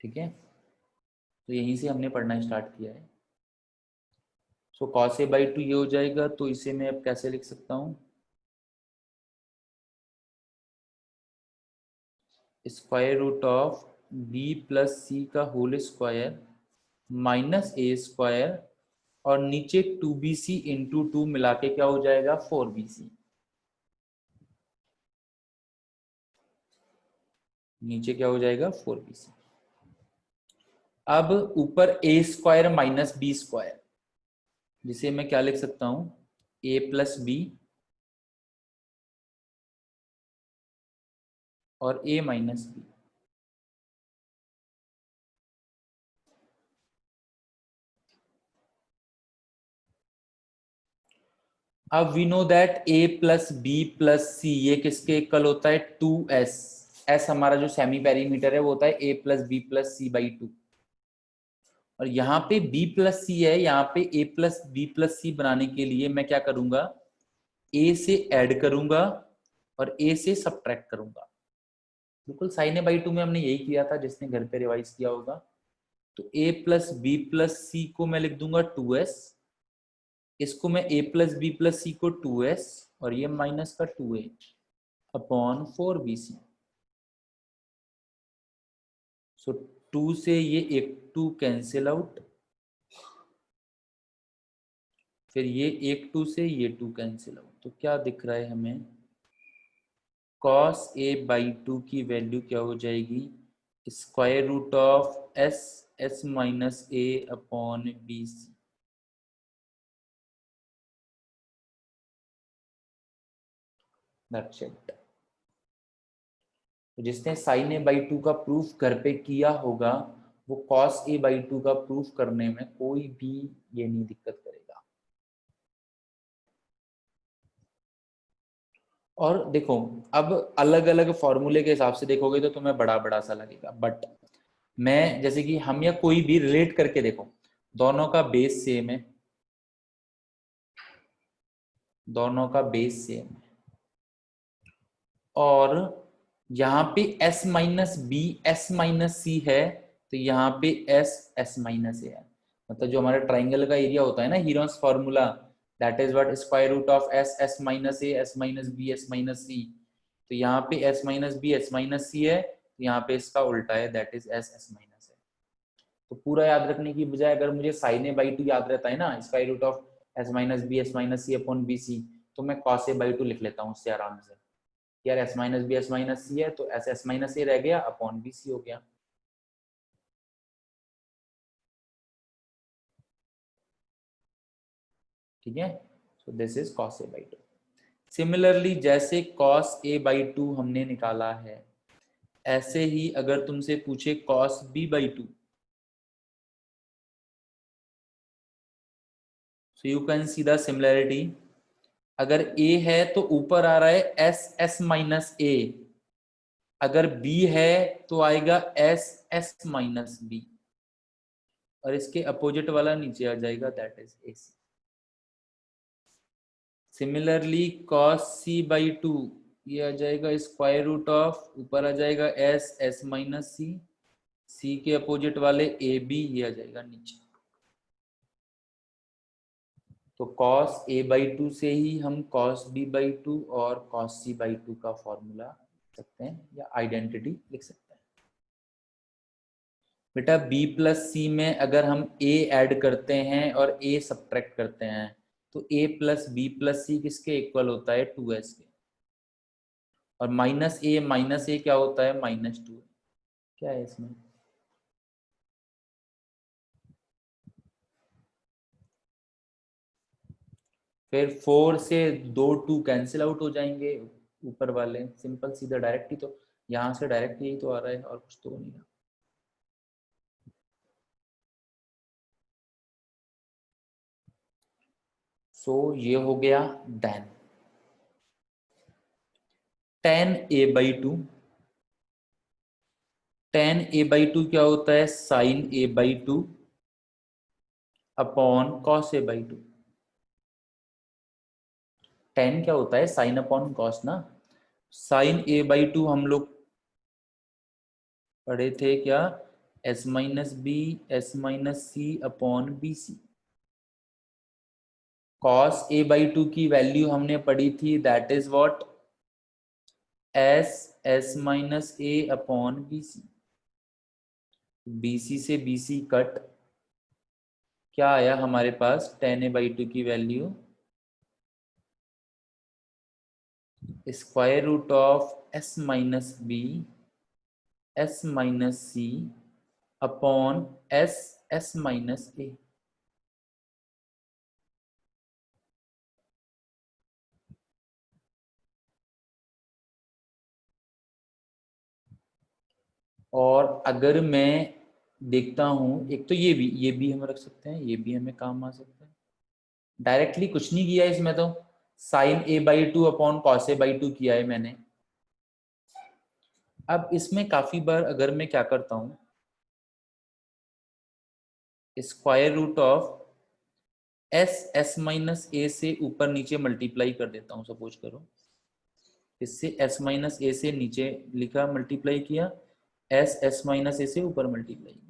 ठीक है, तो यहीं से हमने पढ़ना स्टार्ट किया है। सो cos a बाई 2 ये हो जाएगा, तो इसे मैं अब कैसे लिख सकता हूँ, square root of b plus C का whole square minus A square, और नीचे 2bc इंटू 2 मिला के क्या हो जाएगा 4bc। नीचे क्या हो जाएगा 4bc। अब ऊपर A square minus B square, जिसे मैं क्या लिख सकता हूं, a प्लस बी और a माइनस बी। अब we know that a plus B plus C ये किसके इक्वल होता है 2s। s हमारा जो सेमी पेरीमीटर है वो होता है a plus B plus C by 2, और यहाँ पे b प्लस सी है, यहाँ पे a प्लस बी प्लस सी बनाने के लिए मैं क्या करूंगा, a से ऐड करूंगा और a से सब्ट्रैक्ट करूंगा। बिल्कुल साइन ए बाई 2 में हमने यही किया था, जिसने घर पे रिवाइज किया होगा। तो a प्लस बी प्लस सी को मैं लिख दूंगा 2s, इसको मैं a प्लस बी प्लस सी को 2s और ये माइनस का 2a अपॉन 4bc। सो 2 से ये एक 2 कैंसिल आउट, फिर ये एक 2 से ये 2 कैंसिल आउट, तो क्या दिख रहा है हमें, cos a बाई 2 की वैल्यू क्या हो जाएगी, square root of s minus a upon b c. That's it. जिसने साइन ए बाई 2 का प्रूफ घर पे किया होगा वो कॉस ए बाई 2 का प्रूफ करने में कोई भी ये नहीं दिक्कत करेगा। और देखो, अब अलग अलग फॉर्मूले के हिसाब से देखोगे तो तुम्हें बड़ा बड़ा सा लगेगा, बट मैं जैसे कि हम या कोई भी रिलेट करके देखो, दोनों का बेस सेम है, दोनों का बेस सेम है, और यहाँ पे s minus B S minus C है, तो यहाँ पे एस माइनस ए है। मतलब जो हमारे ट्राइंगल का एरिया होता है ना, Heron's formula, that is what square root of S minus A S minus B S minus C. तो यहाँ पे S minus B S minus C है, तो यहाँ पे इसका उल्टा है, दैट इज एस माइनस है। तो पूरा याद रखने की बजाय अगर मुझे साइन ए बाई 2 याद रहता है ना, square root of S minus C upon b c, तो मैं कॉस ए बाई 2 लिख लेता हूँ उससे आराम से। यार एस माइनस सी है तो एस माइनस ए रह गया अपॉन बी सी हो गया। ठीक है, so this is cos a by 2। Similarly जैसे कॉस ए बाई 2 हमने निकाला है, ऐसे ही अगर तुमसे पूछे cos b by 2, so you can see the similarity. अगर a है तो ऊपर आ रहा है एस माइनस ए, अगर b है तो आएगा एस माइनस बी, और इसके अपोजिट वाला नीचे आ जाएगा, that is a c. Similarly cos c by 2 ये आ जाएगा स्क्वायर रूट ऑफ, ऊपर आ जाएगा एस माइनस सी, सी के अपोजिट वाले ए बी, ये आ जाएगा नीचे। तो cos a बाई 2 से ही हम cos b बाई 2 और cos c बाई 2 का फॉर्मूला लिख सकते हैं या आइडेंटिटी लिख सकते हैं। बेटा b प्लस सी में अगर हम a ऐड करते हैं और a सब्ट्रैक्ट करते हैं, तो a plus B plus C किसके इक्वल होता है 2s के, और माइनस ए क्या होता है -2। क्या है इसमें, फिर 4 से 2 2 कैंसिल आउट हो जाएंगे ऊपर वाले, सिंपल सीधा डायरेक्ट ही, तो यहाँ से डायरेक्ट यही तो आ रहा है और कुछ तो नहीं रहा। सो ये हो गया then tan a by 2, tan a by 2 क्या होता है sin a by 2 upon cos a by 2। tan क्या होता है sin अपॉन cos ना, sin a बाई 2 हम लोग पढ़े थे क्या, s minus B S minus C upon b c. Cos a by two की वैल्यू हमने पढ़ी थी, that is what, s S minus A upon b C. B C से बी सी कट, क्या आया हमारे पास, टेन ए बाई टू की value square root of S minus B S minus C upon S S minus A. और अगर मैं देखता हूं, एक तो ये भी हम रख सकते हैं, ये भी हमें काम आ सकता है। डायरेक्टली कुछ नहीं किया इसमें, तो sine A by two upon cos a by two किया है मैंने। अब इसमें काफी बार अगर मैं क्या करता हूं, square root of S S minus A से ऊपर नीचे मल्टीप्लाई कर देता हूं। सपोज करो इससे एस माइनस ए से नीचे लिखा, मल्टीप्लाई किया, एस एस माइनस ए से ऊपर मल्टीप्लाई किया।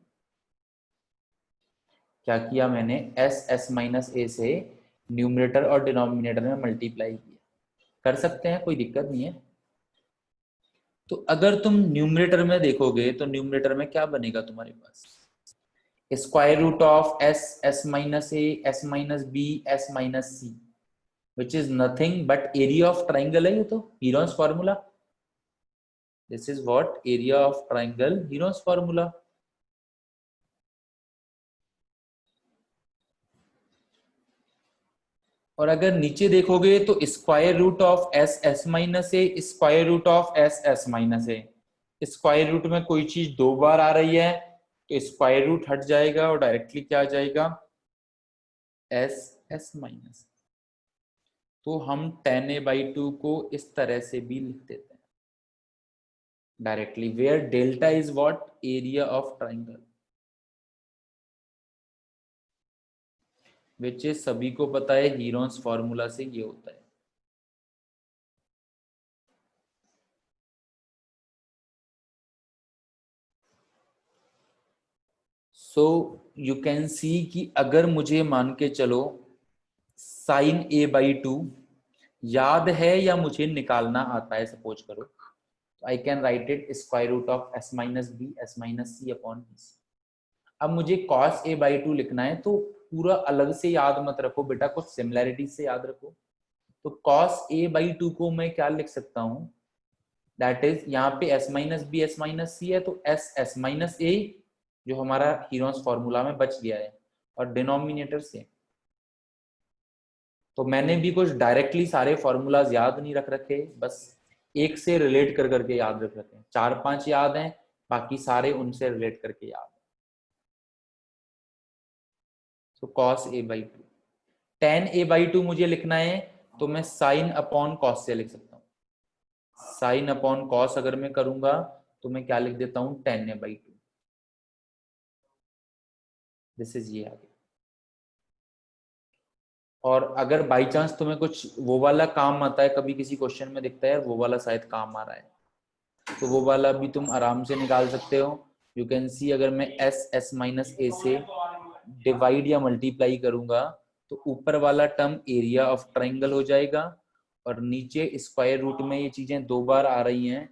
क्या किया मैंने, एस एस माइनस ए से न्यूमरेटर और डिनोमिनेटर में मल्टीप्लाई किया। कर सकते हैं, कोई दिक्कत नहीं है। तो अगर तुम न्यूमरेटर में देखोगे तो न्यूमरेटर में क्या बनेगा तुम्हारे पास, square root of S S minus A S minus B S minus C, which is nothing but area of triangle है। ये तो Heron's formula, this is what, area of triangle, Heron's formula. और अगर नीचे देखोगे तो square root of S S minus A square root of S S minus A. Square root में कोई चीज दो बार आ रही है तो स्क्वायर रूट हट जाएगा और डायरेक्टली क्या आ जाएगा, एस एस माइनस। तो हम टेन ए बाई टू को इस तरह से भी लिख देते हैं directly, where delta is what, area of triangle, which is सभी को पता है हीरोन्स फॉर्मूला से ये होता है। सो यू कैन सी कि अगर मुझे मान के चलो साइन ए बाई टू याद है या मुझे निकालना आता है, सपोज करो, तो I can write it square root of S minus B S minus C upon b c. अब मुझे कॉस ए बाई टू लिखना है तो पूरा अलग से याद मत रखो बेटा, कुछ सिमिलैरिटी से याद रखो। तो कॉस ए बाई टू को मैं क्या लिख सकता हूं, दैट इज यहाँ पे S minus B S minus C है तो एस एस माइनस ए, जो हमारा हीरोन्स फॉर्मूला में बच गया है, और डिनोमिनेटर से। तो मैंने भी कुछ डायरेक्टली सारे फॉर्मूलाज याद नहीं रख रखे, बस एक से रिलेट कर करके याद रख रखे हैं। चार पांच याद हैं, बाकी सारे उनसे रिलेट करके याद। तो cos a by to, ten A by to मुझे लिखना है तो मैं साइन अपॉन कॉस से लिख सकता हूँ। साइन अपॉन कॉस अगर मैं करूंगा तो मैं क्या लिख देता हूँ, ten A by to. This is ये आगे। और अगर बाई चांस तुम्हें कुछ वो वाला काम आता है, कभी किसी क्वेश्चन में दिखता है वो वाला शायद काम आ रहा है, तो वो वाला भी तुम आराम से निकाल सकते हो। यू कैन सी अगर मैं एस एस माइनस ए से डिवाइड या मल्टीप्लाई करूंगा तो ऊपर वाला टर्म एरिया ऑफ ट्राइंगल हो जाएगा, और नीचे स्क्वायर रूट में ये चीजें दो बार आ रही हैं।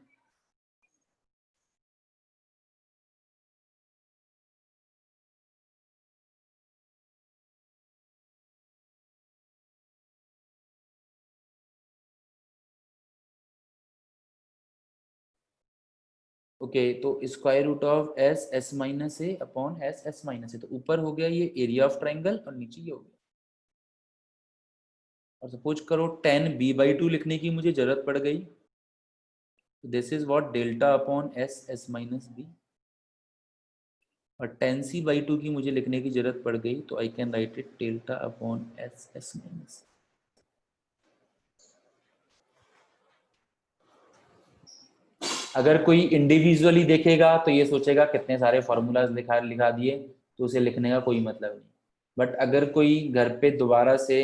ओके तो square root of S S minus A upon S S minus A, तो ऊपर हो गया ये एरिया ऑफ ट्राइंगल और नीचे ये हो गया। और सपोज करो टेन बी बाई टू लिखने की मुझे जरूरत पड़ गई, this is what, delta upon S S minus b. और टेन सी बाई टू की मुझे लिखने की जरूरत पड़ गई तो I can write it delta upon S S minus. अगर कोई इंडिविजुअली देखेगा तो ये सोचेगा कितने सारे फॉर्मूलाज लिखा लिखा दिए, तो उसे लिखने का कोई मतलब नहीं। बट अगर कोई घर पे दोबारा से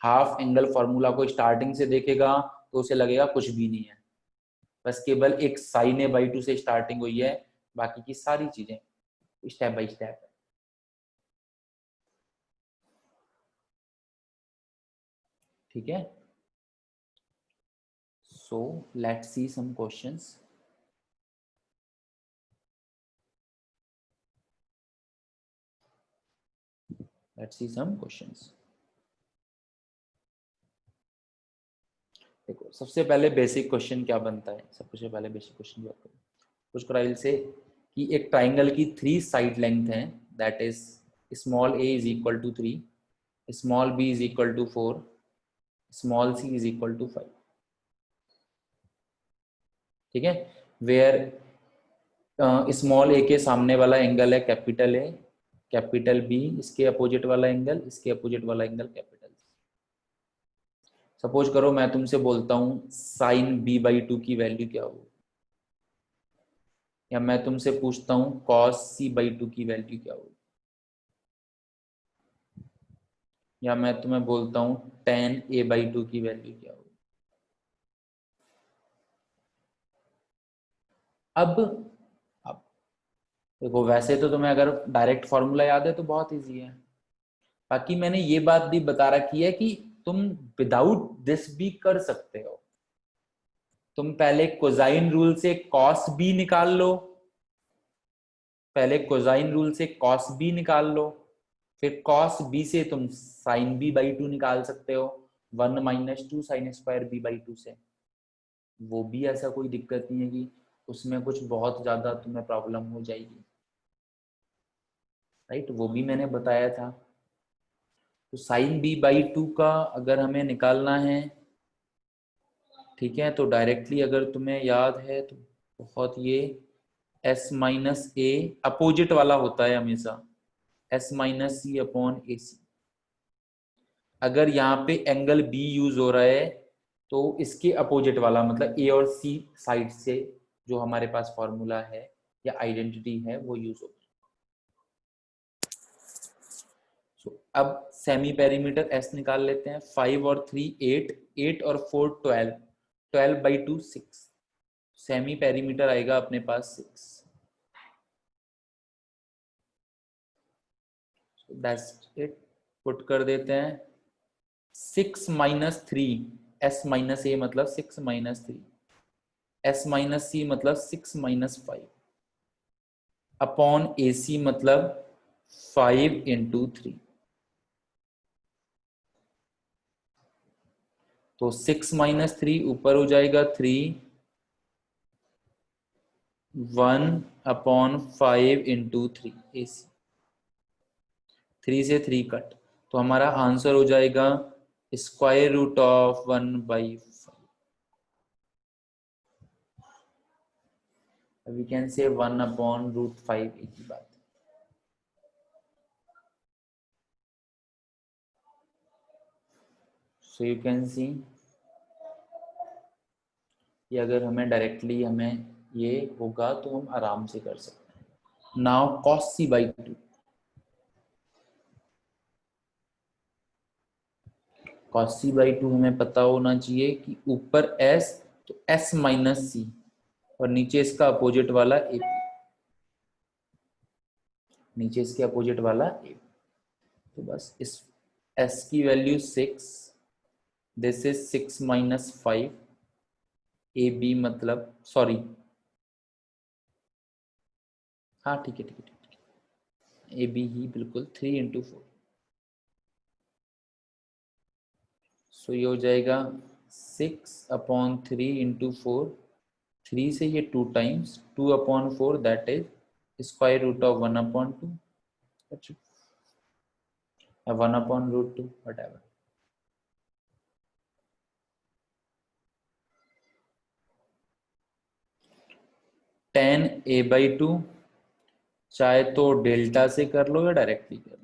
हाफ एंगल फॉर्मूला को स्टार्टिंग से देखेगा तो उसे लगेगा कुछ भी नहीं है, बस केवल एक साइन ए बाई टू से स्टार्टिंग हुई है, बाकी की सारी चीजें स्टेप बाय स्टेप। ठीक है, so let's see some questions. Let's see some questions. देखो सबसे पहले बेसिक क्वेश्चन क्या बनता है, सबसे पहले बेसिक क्वेश्चन बात करें कुछ कराइल से कि एक ट्राइंगल की 3 साइड लेंथ है, that is small a is equal to 3, small b is equal to 4, small c is equal to 5। ठीक है, वेयर स्मॉल a के सामने वाला एंगल है कैपिटल A, कैपिटल B इसके अपोजिट वाला एंगल, इसके अपोजिट वाला एंगल कैपिटल। सपोज करो मैं तुमसे बोलता हूं साइन b/2 की वैल्यू क्या होगी, या मैं तुमसे पूछता हूं cos c/2 की वैल्यू क्या होगी, या मैं तुम्हें बोलता हूं tan a/2 की वैल्यू क्या होगी। अब देखो वैसे तो तुम्हें अगर डायरेक्ट फॉर्मूला याद है तो बहुत इजी है, बाकी मैंने ये बात भी बता रखी है कि तुम विदाउट दिस भी कर सकते हो। तुम पहले कोसाइन रूल से cos b निकाल लो, पहले कोसाइन रूल से cos b निकाल लो, फिर cos b से तुम sin b/2 निकाल सकते हो, 1 - 2 sin स्क्वायर b/2 से। वो भी ऐसा कोई दिक्कत नहीं है कि उसमें कुछ बहुत ज्यादा तुम्हें प्रॉब्लम हो जाएगी, राइट, वो भी मैंने बताया था। तो sin b/2 का अगर हमें निकालना है, ठीक है, तो डायरेक्टली अगर तुम्हें याद है तो बहुत ये s - a अपोजिट वाला होता है हमेशा, s - c/ac। अगर यहाँ पे एंगल B यूज हो रहा है तो इसके अपोजिट वाला मतलब A और C साइड से जो हमारे पास फॉर्मूला है या आइडेंटिटी है वो यूज होगा। अब सेमी पेरीमीटर S निकाल लेते हैं। 5 और 3 8, 8 और 4 12, 12/2 6, सेमी पेरीमीटर आएगा अपने पास 6। दैट्स इट, पुट कर देते हैं 6 - 3, S - a मतलब 6 - 3, S - c मतलब 6 - 5 अपॉन AC मतलब 5 × 3। तो 6 - 3 ऊपर हो जाएगा 3, 1/5 × 3 AC, 3 से 3 कट, तो हमारा आंसर हो जाएगा √1/5। वी कैन से 1/√5 एक ही बात। सो यू कैन सी कि अगर हमें डायरेक्टली हमें ये होगा तो हम आराम से कर सकते हैं। Now cos c/2, cos c/2 हमें पता होना चाहिए कि ऊपर s तो s - c और नीचे इसका अपोजिट वाला a, नीचे इसके अपोजिट वाला a। तो बस इस s की वैल्यू 6, दिस इज 6 - 5, ab मतलब सॉरी, हाँ ठीक है ठीक है ठीक है, ab ही बिल्कुल 3 × 4। सो ये हो जाएगा 6/3 × 4, 3 से ये 2 times 2/4 that is square root of 1/2, 1/√2 whatever। tan a/2 चाहे तो डेल्टा से कर लो या डायरेक्टली कर लो,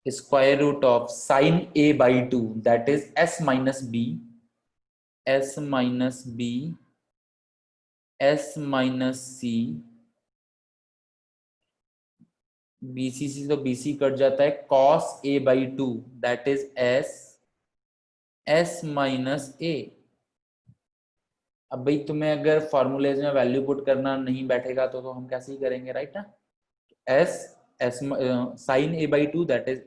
square root of sine a/2 that is s - b, s - b, s - c, BC से तो BC कट जाता है, cos a/2 that is s - a। अब भाई तुम्हें अगर फॉर्मूलेज में वैल्यू पुट करना नहीं बैठेगा तो हम कैसे ही करेंगे, राइट ना। S S sine A by two that is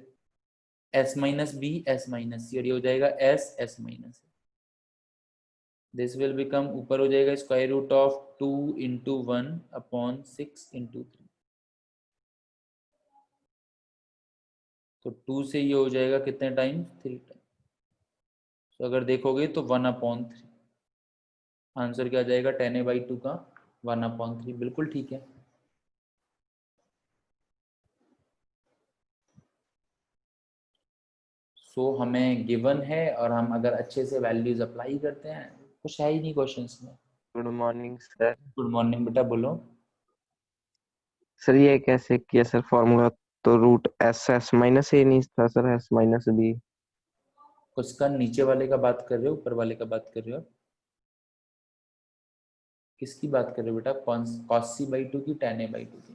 S minus B S minus C, और ये हो जाएगा S S minus. This will become, ऊपर हो जाएगा square root of 2 into 1/6 into 3। तो 2 से ये हो जाएगा कितने टाइम्स, 3 टाइम्स। तो अगर देखोगे तो 1/3 आंसर क्या आ जाएगा 10a/2 का 1/3। बिल्कुल ठीक है। सो हमें गिवन है और हम अगर अच्छे से वैल्यूज अप्लाई करते हैं, कुछ है ही नहीं क्वेश्चंस में। Good morning sir. Good morning बेटा, बोलो। सर ये कैसे किया सर फॉर्मूला? तो रूट एस एस माइनस ए नहीं था सर, एस माइनस बी। उसका नीचे वाले का बात कर रहे हो, ऊपर वाले का बात कर रहे हो? किसकी बात कर रहे हो बेटा, कौन cos c/2 की tan a/2 की?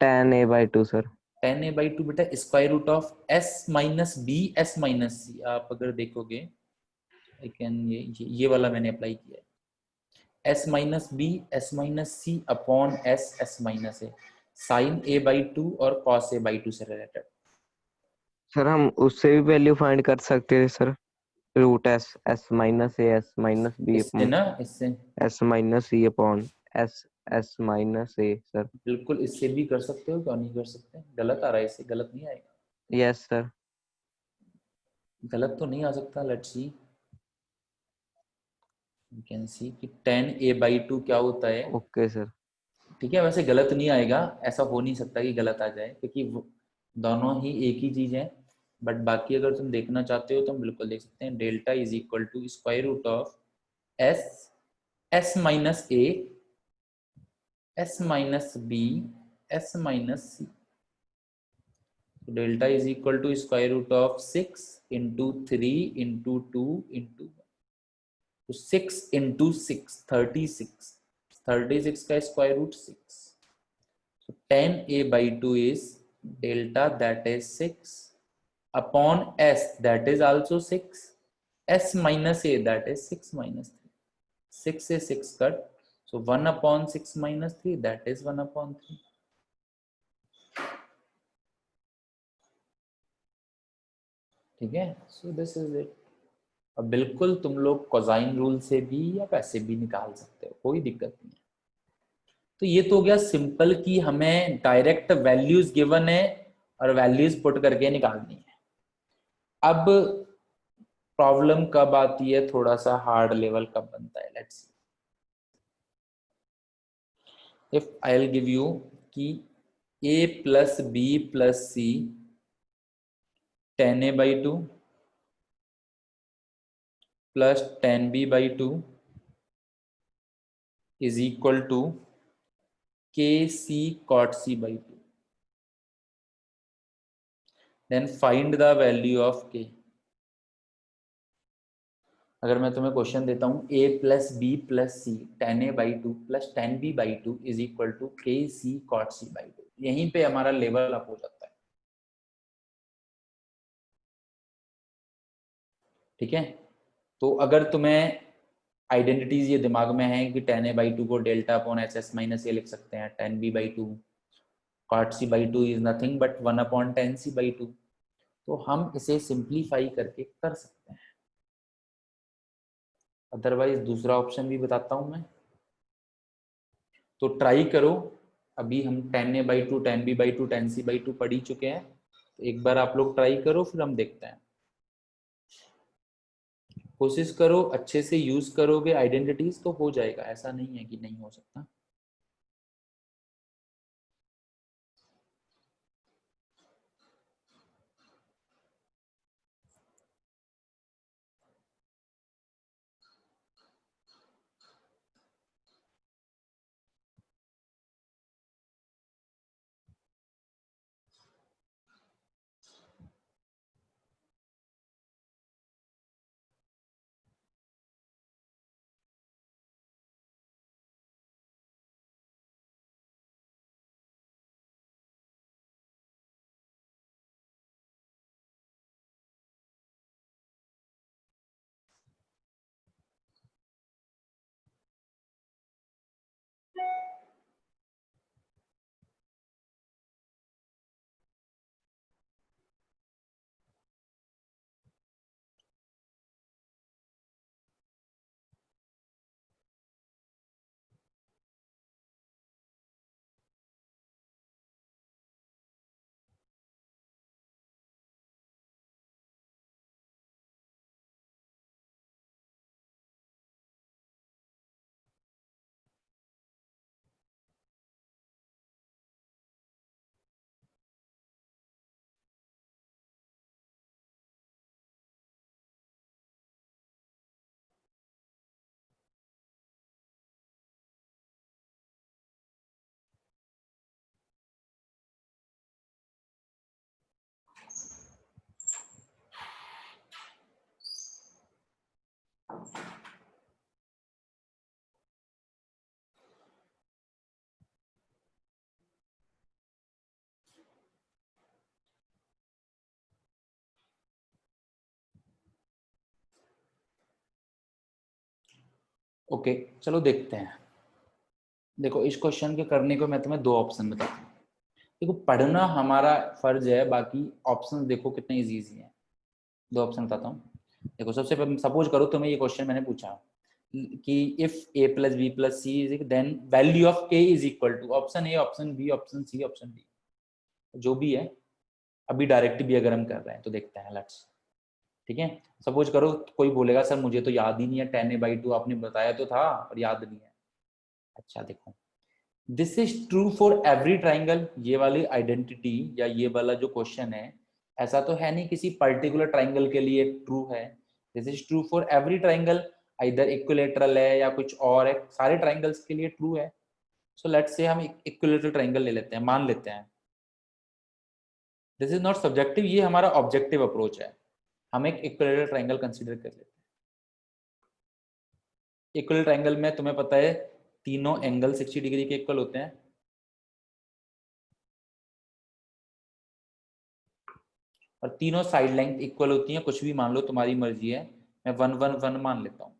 tan a/2 sir. tan a/2 बेटा square root of s minus B S minus C. आप अगर देखोगे, आई कैन ये वाला मैंने अप्लाई किया है, s minus B S minus C upon S S minus A, sine a/2 और cos a/2 से रिलेटेड। सर हम उससे भी वैल्यू फाइंड कर सकते थे sir, root s S minus A S minus b इससे ना, इससे s minus C upon S S minus a sir. बिल्कुल इससे भी कर सकते हो, क्यों नहीं कर सकते? गलत आ रहा है, इससे गलत नहीं आएगा। Yes sir. गलत तो नहीं आ सकता। लेट्स सी, यू कैन सी कि tan a/2 क्या होता है। Okay sir. ठीक है, वैसे गलत नहीं आएगा, ऐसा हो नहीं सकता कि गलत आ जाए, क्योंकि दोनों ही एक ही चीज है। बट बाकी अगर तुम देखना चाहते हो तो हम बिल्कुल देख सकते हैं। Delta is equal to square root of S S minus A S minus B S minus c. Delta is equal to square root of 6 into 3 into 2 into, तो 6 इंटू 6 36, 36 का square root 6। So 10a/2 is delta, that is 6 upon s, that is also 6, s minus a, that is 6 minus 3, 6 से 6 cut, so 1/6 minus 3, that is 1/3। ठीक है, so this is it. अब बिल्कुल तुम लोग cosine rule से भी या वैसे भी निकाल सकते हो, कोई दिक्कत नहीं है। तो ये तो हो गया सिंपल कि हमें डायरेक्ट वैल्यूज गिवन है और वैल्यूज पुट करके निकालनी है। अब प्रॉब्लम कब आती है, थोड़ा सा हार्ड लेवल कब बनता है, let's see. If I will give you कि a plus B plus c tan a/2 plus tan b/2 is equal to kc cot c/2, then find the value of k। अगर मैं तुम्हें question देता हूं a plus B plus c tan a/2 plus tan b/2 is equal to kc cot c/2, यहीं पे हमारा level up हो जाता है। ठीक है, तो अगर तुम्हें आइडेंटिटीज ये दिमाग में है कि tan a/2 को delta upon S S minus A लिख सकते हैं, tan b/2 cot c/2 is nothing but 1/tan c/2, तो हम इसे सिंप्लीफाई करके कर सकते हैं। अदरवाइज दूसरा ऑप्शन भी बताता हूं मैं, तो ट्राई करो। अभी हम tan a/2 tan b/2 tan c/2 पढ़ ही चुके हैं, तो एक बार आप लोग ट्राई करो, फिर हम देखते हैं। कोशिश करो, अच्छे से यूज करोगे आइडेंटिटीज तो हो जाएगा, ऐसा नहीं है कि नहीं हो सकता। ओके चलो देखते हैं। देखो इस क्वेश्चन के करने को मैं तुम्हें दो ऑप्शन बताता हूँ। देखो पढ़ना हमारा फर्ज है, बाकी ऑप्शन देखो कितने इजी इजी हैं। दो ऑप्शन बताता हूँ। देखो सबसे पहले सपोज करो तुम्हें ये क्वेश्चन मैंने पूछा कि if a plus B plus c is then value of k is equal to option a, option b, option c, option d, जो भी है। अभी डायरेक्ट भी अगर हम कर रहे हैं तो देखते हैं, लेट्स। ठीक है, सपोज करो कोई बोलेगा सर मुझे तो याद ही नहीं है, 10a/2 आपने बताया तो था पर याद नहीं है। अच्छा देखो, this is true for every triangle. ये वाली आइडेंटिटी या ये वाला जो क्वेश्चन है, ऐसा तो है नहीं किसी पर्टिकुलर ट्राइंगल के लिए ट्रू है। This is true for every triangle, इधर इक्विलेटरल है या कुछ और है, सारे ट्राइंगल्स के लिए ट्रू है। सो लेट्स से हम इक्विलेटरल ट्राइंगल ले लेते हैं, मान लेते हैं। दिस इज नॉट सब्जेक्टिव, ये हमारा ऑब्जेक्टिव अप्रोच है। हम एक इक्विलेटरल ट्राइंगल कंसीडर कर लेते हैं। इक्वल ट्राइंगल में तुम्हें पता है तीनों एंगल 60 डिग्री के इक्वल होते हैं, और तीनों साइड लेंथ इक्वल होती हैं। कुछ भी मान लो, तुम्हारी मर्जी है। मैं 1 1 1 मान लेता हूँ।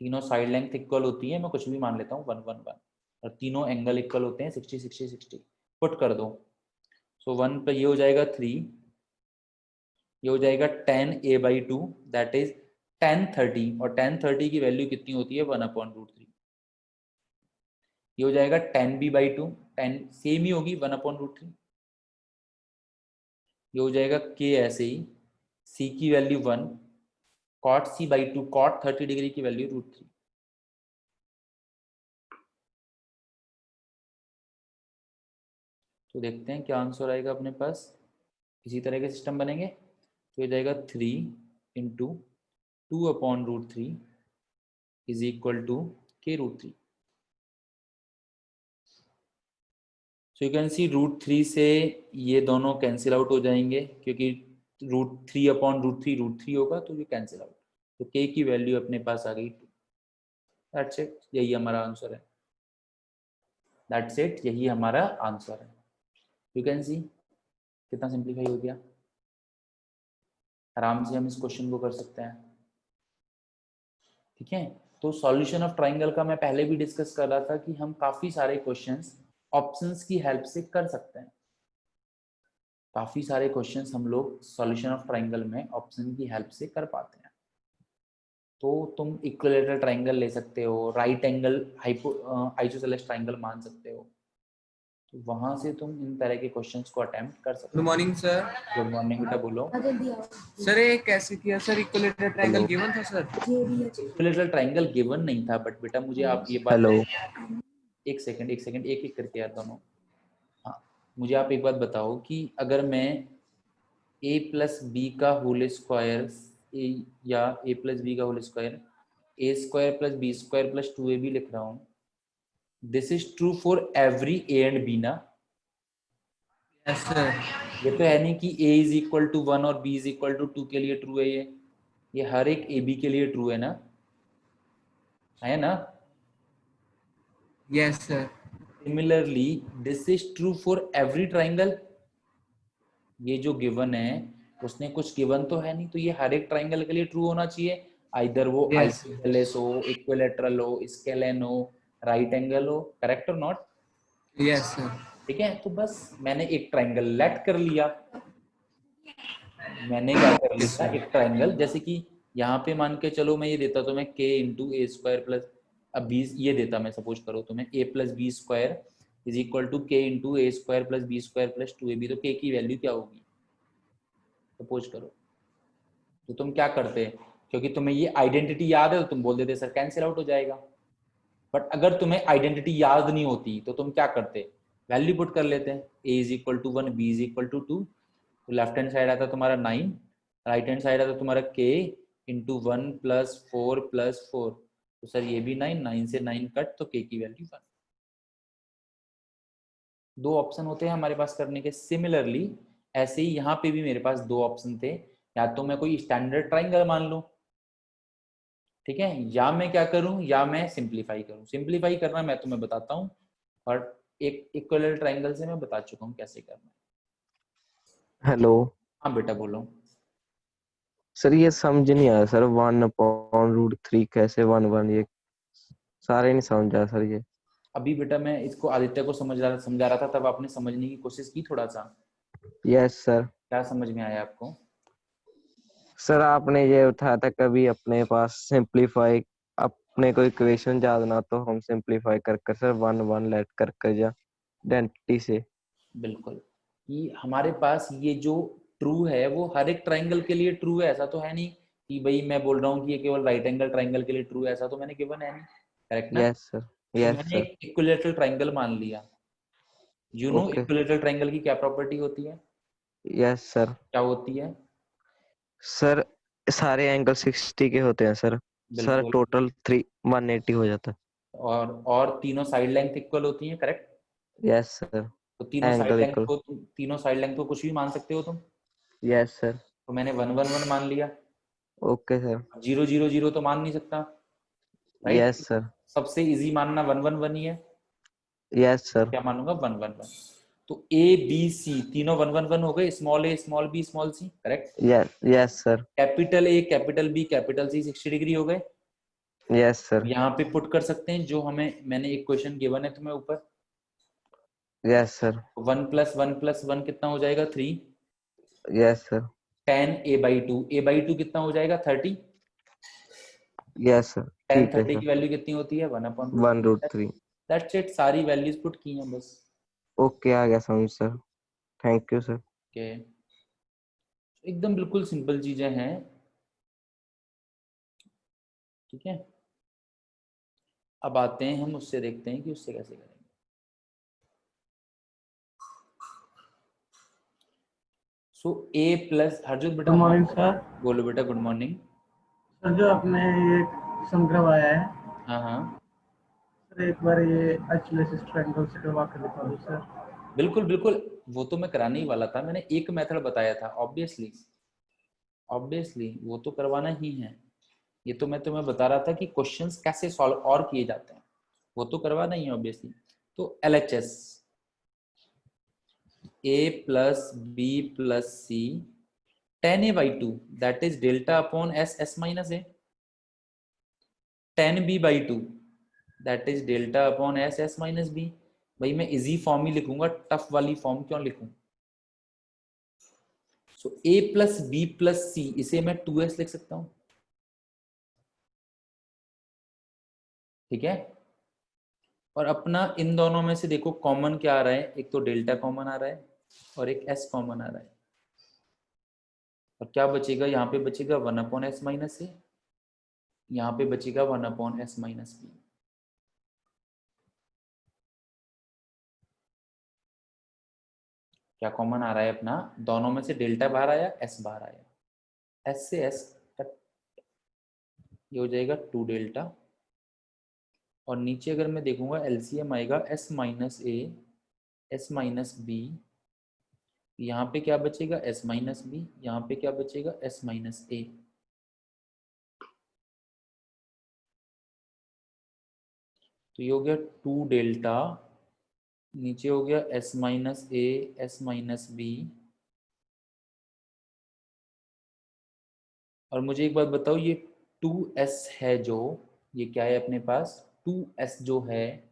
तीनों साइड लेंथ इक्वल होती है, मैं कुछ भी मान लेता हूँ 1 1 1। और तीनों एंगल इक्वल होते हैं 60 60 60। पुट कर दो। सो 1 पे ये हो जाएगा 3, ये हो जाएगा 10a/2, दैट इज 10 30। और 10 30 की वैल्यू कितनी होती है? 1/√3। ये हो जाएगा 10b/2, 10 सेम ही होगी 1/√3। ये हो जाएगा k ऐसे ही, c की value 1, cot c/2, cot 30 degree की वैल्यू √3। तो देखते हैं क्या आंसर आएगा अपने पास। इसी तरह के सिस्टम बनेंगे। तो ये जाएगा 3 × 2/√3 is equal to k√3। So you can see √3 से ये दोनों कैंसिल आउट हो जाएंगे, क्योंकि √3/√3 होगा तो ये कैंसिल आउट। तो k की वैल्यू अपने पास आ गई 2। दैट्स इट, यही हमारा आंसर है। दैट्स इट, यही हमारा आंसर है। यू कैन सी कितना सिंप्लीफाई हो गया। आराम से हम इस क्वेश्चन को कर सकते हैं। ठीक है, तो सॉल्यूशन ऑफ ट्राइंगल का मैं पहले भी डिस्कस कर रहा था कि हम काफी सारे क्वेश्चंस ऑप्शंस की हेल्प से कर सकते हैं। काफी सारे क्वेश्चंस हम लोग सॉल्यूशन ऑफ ट्राइंगल में ऑप्शन की हेल्प से कर पाते हैं। तो तुम इक्विलेटरल ट्राइंगल ले सकते हो, राइट एंगल आइसोसेलेस ट्राइंगल मान सकते हो। तो वहां से तुम इन तरह के क्वेश्चंस को अटेम्प्ट कर सकते गुड हो। Morning sir. गुड मॉर्निंग बेटा, बोलो। सर ये कैसे किया sir? Equilateral triangle hello given था सर। इक्विलेटरल ट्राइंगल गिवन नहीं था, बट बेटा मुझे आप ये बात, हेलो एक सेकंड एक सेकंड, एक एक करके यार दोनों। हाँ, मुझे आप एक बात बताओ कि अगर मैं a प्लस बी का होल स्क्वायर या a प्लस बी का whole square A square plus B square plus 2ab लिख रहा हूँ, this is true for every a and b ना। Yes sir. ये तो है नहीं कि a इज इक्वल टू 1 और b इज इक्वल टू 2 के लिए ट्रू है। ये हर एक ए बी के लिए ट्रू है ना, है ना। Yes sir. Similarly this is true for every triangle. ये जो गिवन है उसने कुछ गिवन तो है नहीं, तो ये हर एक ट्राइंगल के लिए ट्रू होना चाहिए। आइदर वो यस आइसोसेलेस हो, इक्विलेटरल हो, स्केलेन हो, राइट एंगल हो, करेक्ट और नॉट। Yes sir. ठीक है, तो बस मैंने एक ट्राइंगल लेट कर लिया। मैंने क्या कर यस लिया, सर। एक ट्राइंगल जैसे कि यहाँ पे मान के चलो मैं ये देता तो मैं k into a square plus, अब बी ये देता मैं, सपोज करो तो मैं a plus B square is equal to k into a square plus B square plus 2ab। तो k की वैल्यू क्या होगी सपोज करो। तो तुम क्या करते, क्योंकि तुम्हें ये आइडेंटिटी याद है तो तुम बोल देते सर कैंसिल आउट हो जाएगा। बट अगर तुम्हें आइडेंटिटी याद नहीं होती तो तुम क्या करते, वैल्यू पुट कर लेते हैं। a is equal to 1, b is equal to 2। तो लेफ्ट हैंड साइड आता तुम्हारा 9, राइट हैंड साइड आता तुम्हारा k इंटू 1 प्लस 4 प्लस 4। तो सर ये भी 9, 9 से 9 कट, तो k की वैल्यू 1। दो ऑप्शन होते हैं हमारे पास करने के। सिमिलरली ऐसे ही यहाँ पे भी मेरे पास दो ऑप्शन थे, या तो मैं कोई स्टैंडर्ड ट्राइंगल मान लूं, ठीक है, या मैं क्या करूं, या मैं सिंप्लीफाई करूं। सिंप्लीफाई करना मैं तुम्हें बताता हूं, और एक इक्विलेटरल ट्राइंगल से मैं बता चुका हूं कैसे करना है। हेलो हाँ बेटा बोलो। सर, ये समझ नहीं आया सर, 1/√3 कैसे 1 1 ये सारे नहीं समझा सर ये। अभी बेटा मैं इसको आदित्य को समझा रहा था, तब आपने समझने की कोशिश की थोड़ा सा। Yes sir. क्या समझ में आया आपको? सर आपने ये उठाया था कभी अपने पास सिंपलीफाई, अपने कोई इक्वेशन याद ना तो हम सिंपलीफाई कर कर सर वन वन लेट कर कर या आइडेंटिटी से। बिल्कुल, कि हमारे पास ये जो ट्रू है वो हर एक ट्राइंगल के लिए ट्रू है, ऐसा तो है नहीं कि भाई मैं बोल रहा हूँ कि ये केवल राइट एंगल ट्राइंगल के लिए ट्रू है, ऐसा तो मैंने गिवन है नहीं, करेक्ट ना? Yes sir. तो यस मैंने सर। एक इक्विलैटरल ट्राइंगल मान लिया। You know okay. Equilateral triangle की क्या प्रॉपर्टी होती है? Yes sir. क्या होती है? सर सारे एंगल 60 के होते हैं सर। सर बिल्कुल। टोटल 180 हो जाता और तीनों साइड लेंथ इक्वल होती है, करेक्ट? है। Yes sir. तो तीनों साइड एंगल लेंथ इक्वल। को कुछ भी मान सकते हो तुम। Yes sir. तो मैंने 1 1 1 मान लिया। Okay sir. 0 0 0 तो मान नहीं सकता, राइट? Yes sir. सबसे इजी मानना 1 1 1 ही है। यस तो सर। क्या मानूंगा? 1 1 1। तो ए बी सी तीनों 1 1 1 हो गए, small a small b small c, correct? Yes yes sir. Capital A capital B capital C 60 degree हो गए। Yes sir. यहाँ पे पुट कर सकते हैं जो हमें, मैंने एक क्वेश्चन गिवन है तुम्हें ऊपर। Yes sir. 1 + 1 + 1 कितना हो जाएगा? 3। Yes sir. 10 a/2, a/2 कितना हो जाएगा? 30। Yes sir. टेन ठीक है 30 सर। की वैल्यू कितनी होती है? 1/√3। 1√3। दैट्स इट, सारी वैल्यूज पुट की हैं बस। ओके आ गया समझ sir. Thank you sir. Okay, एकदम बिल्कुल सिंपल चीजें हैं, ठीक है? अब आते हैं हम उससे, देखते हैं कि उससे कैसे करेंगे। सो ए प्लस, हरजोत बेटा गुड हाँ मॉर्निंग सर। बोलो बेटा, गुड मॉर्निंग। सर जो आपने ये संग्रह आया है, हाँ हाँ सर एक बार ये आइसोलेसिस ट्रायंगल से करवा कर दिखा दो सर। बिल्कुल बिल्कुल, वो तो मैं कराने ही वाला था, मैंने एक मेथड बताया था। ऑब्वियसली ऑब्वियसली वो तो करवाना ही है। ये तो मैं तुम्हें बता रहा था कि क्वेश्चंस कैसे सॉल्व और किए जाते हैं, वो तो करवाना ही है ऑब्वियसली। तो LHS a + b + c 10a/2 that is delta upon s minus a, 10b/2 that is delta upon s minus b। भाई मैं इजी फॉर्म ही लिखूंगा, टफ वाली फॉर्म क्यों लिखूं? सो a + b + c, इसे मैं 2s लिख सकता हूं, ठीक है? और अपना इन दोनों में से देखो कॉमन क्या आ रहा है, एक तो डेल्टा कॉमन आ रहा है और एक s कॉमन आ रहा है। और क्या बचेगा? यहाँ पे बचेगा 1/s - a, यहाँ पे बचेगा 1/s - b। क्या कॉमन आ रहा है अपना? दोनों में से डेल्टा बाहर आया, s बाहर आया, s से s कट, ये हो जाएगा 2 डेल्टा। और नीचे अगर मैं देखूंगा LCM आएगा s - a s - b, यहाँ पे क्या बचेगा? s - b, यहाँ पे क्या बचेगा? s - a। तो ये हो गया 2 डेल्टा, नीचे हो गया s - a s - b। और मुझे एक बात बताओ, ये 2s है जो, ये क्या है अपने पास? 2s जो है,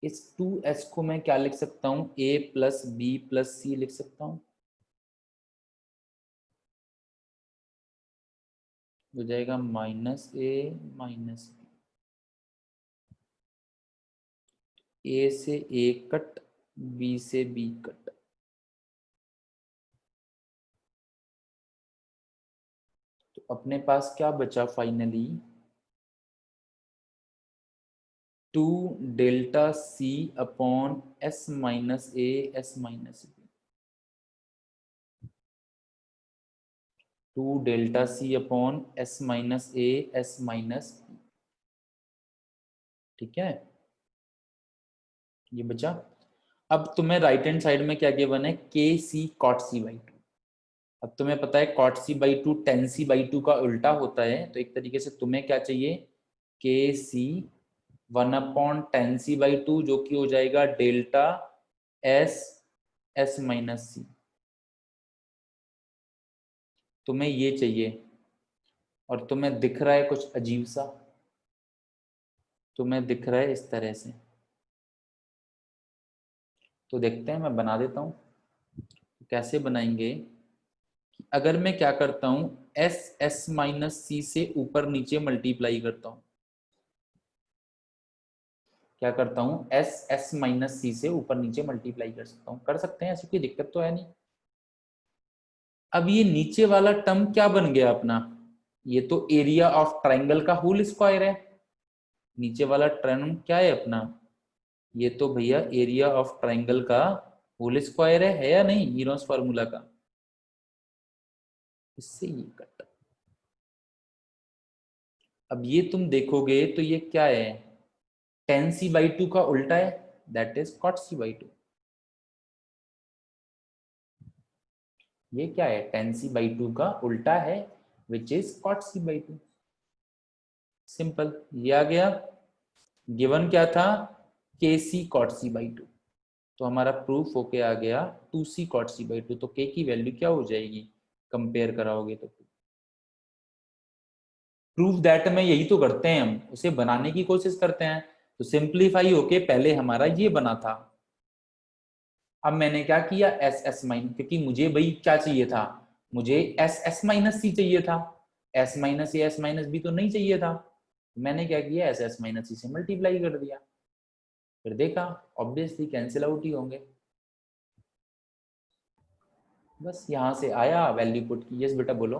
इस 2s को मैं क्या लिख सकता हूँ? a + b + c लिख सकता हूँ। हो जाएगा -a - b, a से a कट, b से b कट। तो अपने पास क्या बचा finally? 2 delta c upon s - a s - b, 2 delta c upon s - a s - b, ठीक है? ये बचा। अब तुम्हें राइट हैंड साइड में क्या गिवन है? KC cot c/2। अब तुम्हें पता है cot c/2 tan c/2 का उल्टा होता है, तो एक तरीके से तुम्हें क्या चाहिए? KC 1/tan c/2, जो कि हो जाएगा डेल्टा s s - c। तुम्हें ये चाहिए, और तुम्हें दिख रहा है कुछ अजीब सा, तुम्हें दिख रहा है इस तरह से, तो देखते हैं, मैं बना देता हूँ। कैसे बनाएंगे, अगर मैं क्या करता हूं, एस एस माइनस सी से ऊपर नीचे मल्टीप्लाई करता हूं, क्या करता हूं, एस एस माइनस सी से ऊपर नीचे मल्टीप्लाई कर सकता हूं, कर सकते हैं, ऐसी कोई दिक्कत तो है नहीं। अब ये नीचे वाला टर्म क्या बन गया अपना, ये तो एरिया ऑफ ट्राइंगल का होल स्क्वायर है। नीचे वाला टर्म क्या है अपना, ये तो भैया एरिया ऑफ ट्राइंगल का होल स्क्वायर है या नहीं, हीरोस फार्मूला का। इससे ये कट, अब ये तुम देखोगे तो ये क्या है, tan c बाई 2 का उल्टा है, that is cot c by 2। ये क्या है, tan c बाई 2 का उल्टा है, which is cot c by 2। Simple, ये आ गया। गिवन क्या था, kc cot c बाई 2, तो हमारा प्रूफ होके आ गया 2c cot c बाई 2। तो k की वैल्यू क्या हो जाएगी, कंपेयर कराओगे तो प्रूफ दैट में यही तो करते हैं हम, उसे बनाने की कोशिश करते हैं। तो सिंप्लीफाई होके पहले हमारा ये बना था, अब मैंने क्या किया, एस एस माइनस, क्योंकि मुझे भाई क्या चाहिए था, मुझे एस एस माइनस सी चाहिए था, s minus A S minus b तो नहीं चाहिए था। मैंने क्या किया, एस एस माइनस सी से मल्टीप्लाई कर दिया, फिर देखा ऑब्वियसली कैंसिल आउट ही होंगे। बस यहाँ से आया, वैल्यू पुट की। यस बेटा बोलो।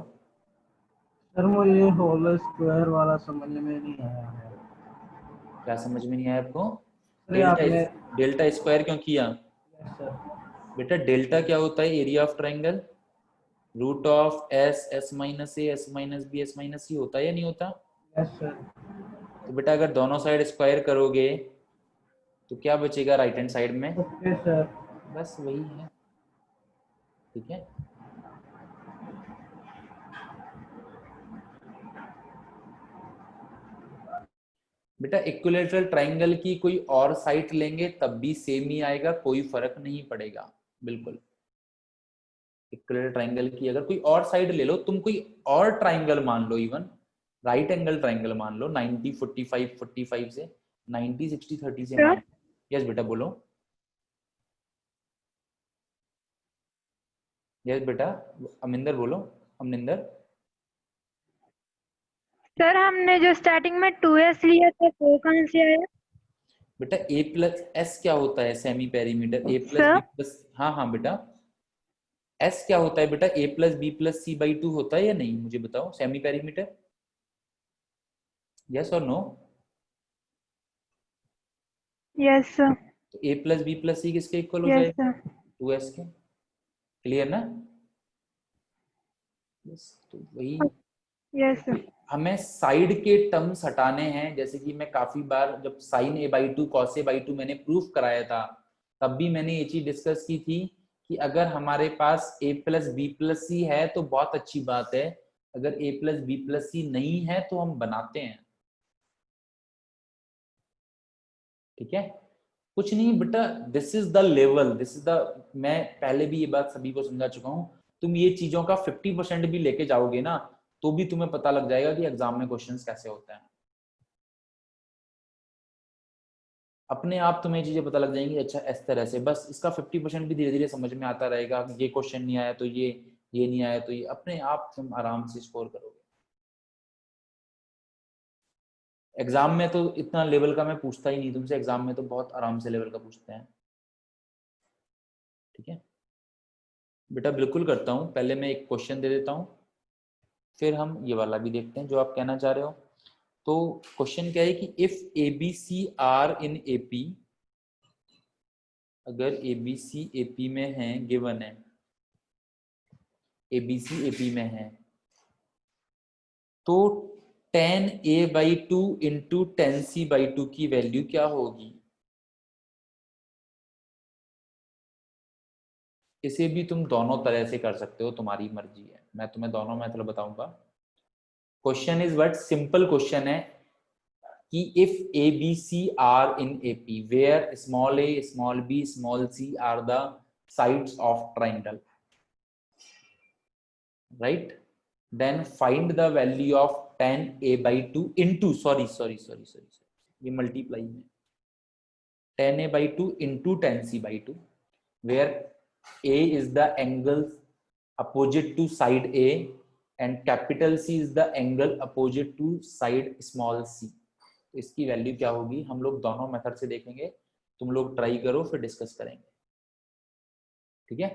सर वो ये होल स्क्वायर वाला समझ में नहीं आया है। क्या समझ में नहीं आया आपको, अरे आपने, डेल्टा स्क्वायर क्यों किया यस सर, बेटा, डेल्टा क्या होता है, area of triangle, root of S S minus A S minus B S minus C होता है या नहीं होता। Yes sir. तो बेटा अगर दोनों साइड स्क्वायर करोगे तो क्या बचेगा राइट हैंड साइड में, ओके सर। बस वही है, ठीक है। बेटा इक्विलैटरल ट्राइंगल की कोई और साइड लेंगे तब भी सेम ही आएगा, कोई फर्क नहीं पड़ेगा, बिल्कुल। इक्विलैटरल ट्राइंगल की अगर कोई और साइड ले लो, तुम कोई और ट्राइंगल मान लो, इवन राइट एंगल ट्राइंगल मान लो, 90 45 45 से 90 60 30 से मान। यस बेटा बोलो। यस बेटा, अमिंदर बोलो, अमनिंदर। सर हमने जो स्टार्टिंग में 2s लिया था वो कहाँ से आया? बेटा ए प्लस एस क्या होता है, semi perimeter, A plus sir? B plus, हाँ हाँ बेटा, एस क्या होता है बेटा, A plus B plus C by 2 होता है या नहीं, मुझे बताओ, सेमी पेरीमीटर, यस और नो। Yes sir. तो A plus B plus C किसके इक्वल हो यस जाएगा, सर। 2s के। क्लियर ना, बस तो वही। Yes sir. हमें साइड के टर्म्स हटाने हैं, जैसे कि मैं काफी बार जब sine A by 2 cos a by 2 मैंने प्रूफ कराया था, तब भी मैंने ये चीज डिस्कस की थी कि अगर हमारे पास ए प्लस बी प्लस सी है तो बहुत अच्छी बात है, अगर ए प्लस बी प्लस सी नहीं है तो हम बनाते हैं, ठीक है। कुछ नहीं बेटा, this is the level, this is the, मैं पहले भी ये बात सभी को समझा चुका हूं, तुम ये चीजों का 50% भी लेके जाओगे ना तो भी तुम्हें पता लग जाएगा कि एग्जाम में क्वेश्चंस कैसे होते हैं। अपने आप तुम्हें चीजें पता लग जाएंगी, अच्छा इस तरह से, बस इसका 50% भी धीरे धीरे समझ में आता रहेगा, ये क्वेश्चन नहीं आया तो ये नहीं आया तो ये, अपने आप तुम आराम से स्कोर करोगे। एग्जाम में तो इतना लेवल का मैं पूछता ही नहीं तुमसे, एग्जाम में तो बहुत आराम से लेवल का पूछते हैं, ठीक है बेटा। बिल्कुल करता हूँ, पहले मैं एक क्वेश्चन दे देता हूँ, फिर हम ये वाला भी देखते हैं जो आप कहना चाह रहे हो। तो क्वेश्चन क्या है कि if a b c are in AP, अगर ए बी सी एपी में है, गिवन है ए बी सी एपी में है, तो tan a by 2 into tan c by 2 की वैल्यू क्या होगी। इसे भी तुम दोनों तरह से कर सकते हो, तुम्हारी मर्जी है, मैं तुम्हें दोनों मेथड बताऊंगा। Question is what, simple question है कि if a b c are in A P where small a small b small c are the sides of triangle, right, then find the value of tan a by 2 into, sorry, ये multiply में 10a/2 into 10c/2 where a is the angle opposite to side A and capital C is the angle opposite to side small c। तो इसकी value क्या होगी हम लोग दोनों method से देखेंगे, तुम लोग ट्राई करो फिर डिस्कस करेंगे, ठीक है।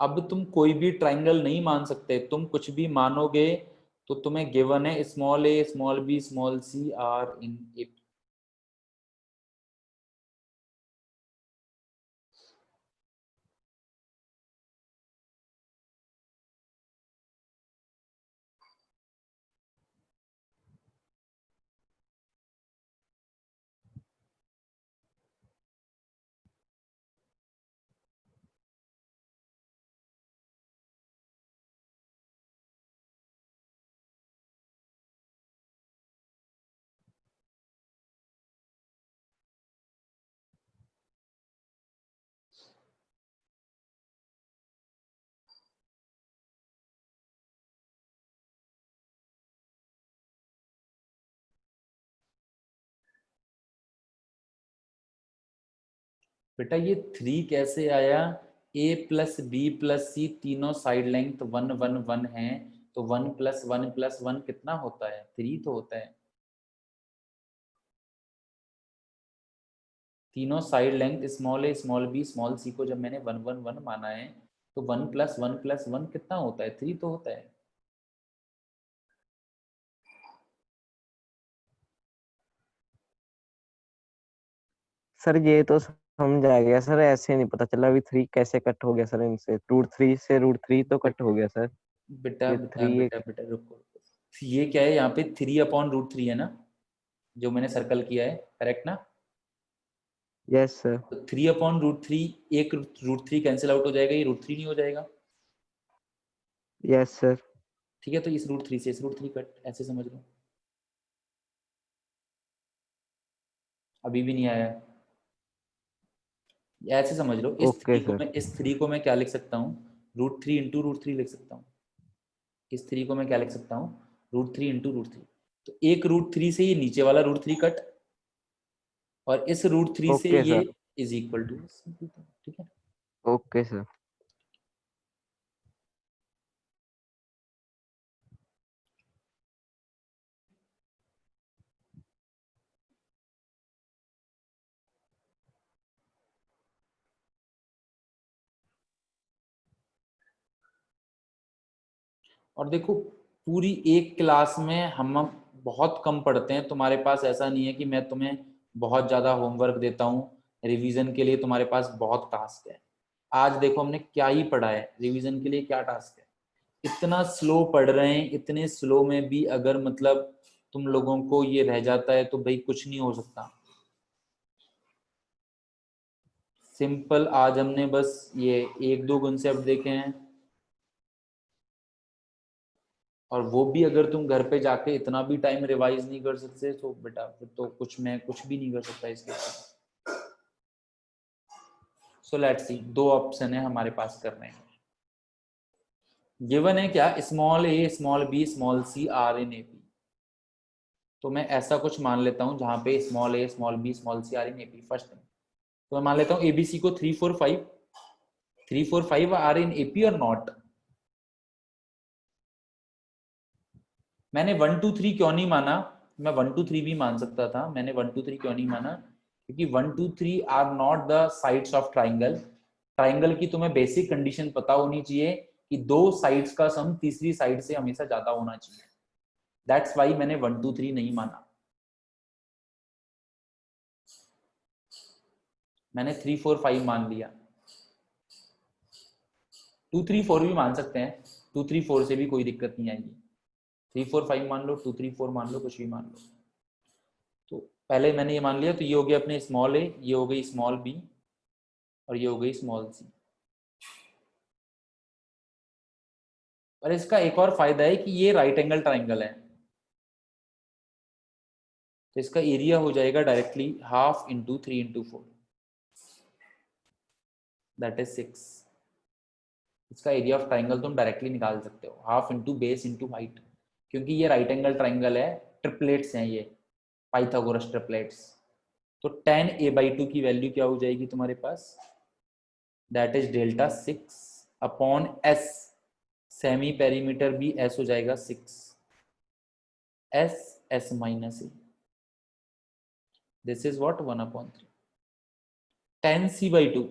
अब तुम कोई भी ट्राइंगल नहीं मान सकते, तुम कुछ भी मानोगे तो तुम्हें गिवन है small a small b small c are in A. बेटा ये 3 कैसे आया, a plus B plus C तीनों साइड लेंथ 1 1 1 है, तो 1 प्लस 1 प्लस 1 कितना होता है 3 तो होता है। तीनों side length small a small b small c को जब मैंने 1 1 1 माना है तो 1 प्लस 1 प्लस 1 कितना होता है 3 तो होता है। सर ये तो समझ आ गया सर, ऐसे नहीं पता चला अभी 3 कैसे कट हो गया सर, इनसे √3 से √3 तो कट हो गया सर। बेटा ये बेटा 3 बेटा बेटा रुको, ये क्या है यहाँ पे 3/√3 है ना, जो मैंने सर्कल किया है, करेक्ट ना। Yes sir. तो 3/√3 एक √3 कैंसिल आउट हो जाएगा, ये √3 नहीं हो जाएगा, यस सर। ठीक है। तो इस √3 से इस √3 कट, ऐसे समझ लो। अभी भी नहीं आया, ऐसे समझ लो। Okay sir. इस 3 को मैं क्या लिख सकता हूँ, √3 इंटू √3 लिख सकता हूँ। इस 3 को मैं क्या लिख सकता हूँ, √3 इंटू √3। तो एक √3 से ये नीचे वाला √3 कट, और इस √3 से ओके ये सर। इज इक्वल टू, ठीक है। Okay sir. और देखो पूरी एक क्लास में हम बहुत कम पढ़ते हैं, तुम्हारे पास ऐसा नहीं है कि मैं तुम्हें बहुत ज्यादा होमवर्क देता हूँ रिवीजन के लिए, तुम्हारे पास बहुत टास्क है। आज देखो हमने क्या ही पढ़ा है, रिवीजन के लिए क्या टास्क है। इतना स्लो पढ़ रहे हैं, इतने स्लो में भी अगर मतलब तुम लोगों को ये रह जाता है तो भाई कुछ नहीं हो सकता। सिंपल आज हमने बस ये 1 2 कॉन्सेप्ट देखे हैं, और वो भी अगर तुम घर पे जाके इतना भी टाइम रिवाइज नहीं कर सकते तो बेटा फिर तो मैं कुछ भी नहीं कर सकता इसके ऊपर। सो लेट्स सी, 2 ऑप्शन है हमारे पास करने हैं। गिवन है क्या, small a small b small c are in AP। तो मैं ऐसा कुछ मान लेता हूं जहां पे small a small b small c are in AP first thing. तो मैं मान लेता हूं ABC को 3 4 5 3 4 5 आर इन AP और नॉट। मैंने 1 2 3 क्यों नहीं माना, मैं 1 2 3 भी मान सकता था, मैंने 1 2 3 क्यों नहीं माना, क्योंकि 1 2 3 are not the sides of triangle. Triangle की तुम्हें बेसिक कंडीशन पता होनी चाहिए कि 2 साइड्स का सम तीसरी साइड से हमेशा ज्यादा होना चाहिए। दैट्स वाई मैंने 1 2 3 नहीं माना, मैंने 3 4 5 मान लिया। 2 3 4 भी मान सकते हैं, 2 3 4 से भी कोई दिक्कत नहीं आएगी। 3 4 5 मान लो, 2 3 4 मान लो, कुछ भी मान लो। तो पहले मैंने ये मान लिया, तो ये हो गया अपने स्मॉल a, ये हो गई स्मॉल b, और ये हो गई स्मॉल c। और इसका एक और फायदा है कि ये राइट एंगल ट्राइंगल है, तो इसका एरिया हो जाएगा directly half into 3 into 4, that is 6। इसका एरिया ऑफ ट्राइंगल तुम डायरेक्टली निकाल सकते हो, half into base into height, क्योंकि ये राइट एंगल ट्राइंगल है, ट्रिपलेट्स हैं ये, पाइथागोरस ट्रिपलेट्स। तो tan a/2 की वैल्यू क्या हो जाएगी तुम्हारे पास, that is delta 6 upon s, semi perimeter भी s हो जाएगा 6, s minus a, this is what 1/3 tan c/2,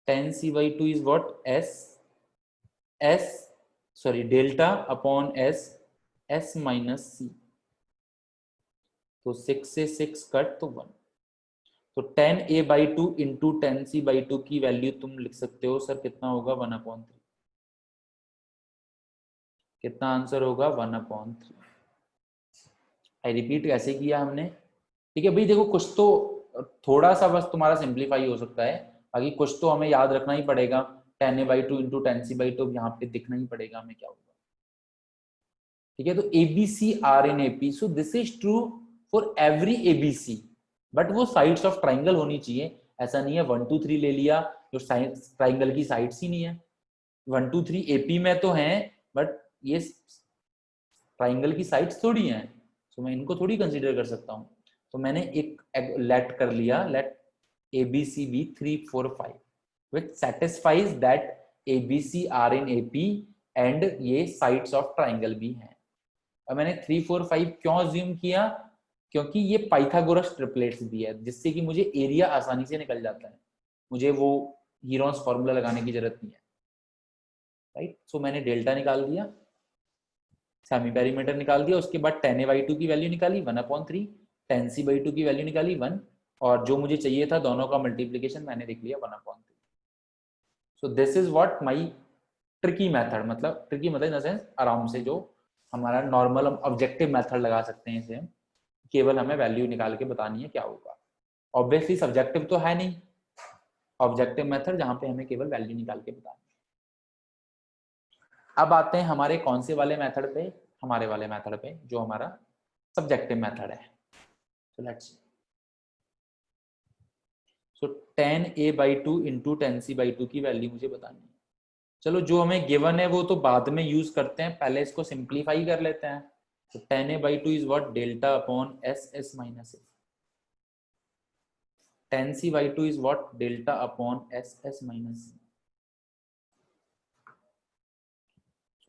tan c/2 is what, delta upon s minus c, तो 6 से 6 कट तो 1, तो tan a/2 into tan c/2 की value तुम लिख सकते हो सर कितना होगा 1/3, कितना आंसर होगा 1/3। आई रिपीट कैसे किया हमने, ठीक है भाई, देखो कुछ तो थोड़ा सा बस तुम्हारा सिंप्लीफाई हो सकता है, बाकी कुछ तो हमें याद रखना ही पड़ेगा, tan a/2 into tan c/2 यहाँ पे दिखना ही पड़ेगा हमें क्या होगा, ठीक है। तो ABC are in AP, so this is true for every ABC, but वो साइड्स ऑफ ट्राइंगल होनी चाहिए, ऐसा नहीं है 1 2 3 ले लिया जो ट्राइंगल की साइड्स ही नहीं है, 1 2 3 AP में तो हैं, बट ये ट्राइंगल की साइड्स थोड़ी हैं, तो मैं इनको थोड़ी कंसीडर कर सकता हूँ। तो मैंने एक लेट कर लिया, late ABC be 3 4 5 which satisfies that ABC are in AP and ये साइड्स ऑफ ट्राइंगल भी हैं। अब मैंने 3 4 5 क्यों अज्यूम किया, क्योंकि ये पाइथागोरस ट्रिपलेट्स भी है, जिससे कि मुझे एरिया आसानी से निकल जाता है, मुझे वो हीरोन्स फॉर्मूला लगाने की जरूरत नहीं है, राइट। सो मैंने डेल्टा निकाल दिया, सेमी पेरीमीटर निकाल दिया, उसके बाद tan a/2 की वैल्यू निकाली 1/3, tan c/2 की वैल्यू निकाली 1, और जो मुझे चाहिए था दोनों का मल्टीप्लीकेशन मैंने देख लिया 1/3। सो this is what my tricky method, मतलब ट्रिकी मतलब इन द सेंस आराम से जो हमारा नॉर्मल ऑब्जेक्टिव मेथड लगा सकते हैं इसे, केवल हमें वैल्यू निकाल के बतानी है क्या होगा। ऑब्वियसली सब्जेक्टिव तो है नहीं, ऑब्जेक्टिव मेथड जहां पे हमें केवल वैल्यू निकाल के बतानी है। अब आते हैं हमारे कौन से वाले मेथड पे, हमारे वाले मेथड पे जो हमारा सब्जेक्टिव मेथड है। So let's C, so tan a/2 into tan c/2 की वैल्यू मुझे बतानी है। चलो जो हमें गिवन है वो तो बाद में यूज करते हैं, पहले इसको सिंप्लीफाई कर लेते हैं। तो tan a/2 is what, delta upon s minus a, tan c/2 is what, delta upon s minus c,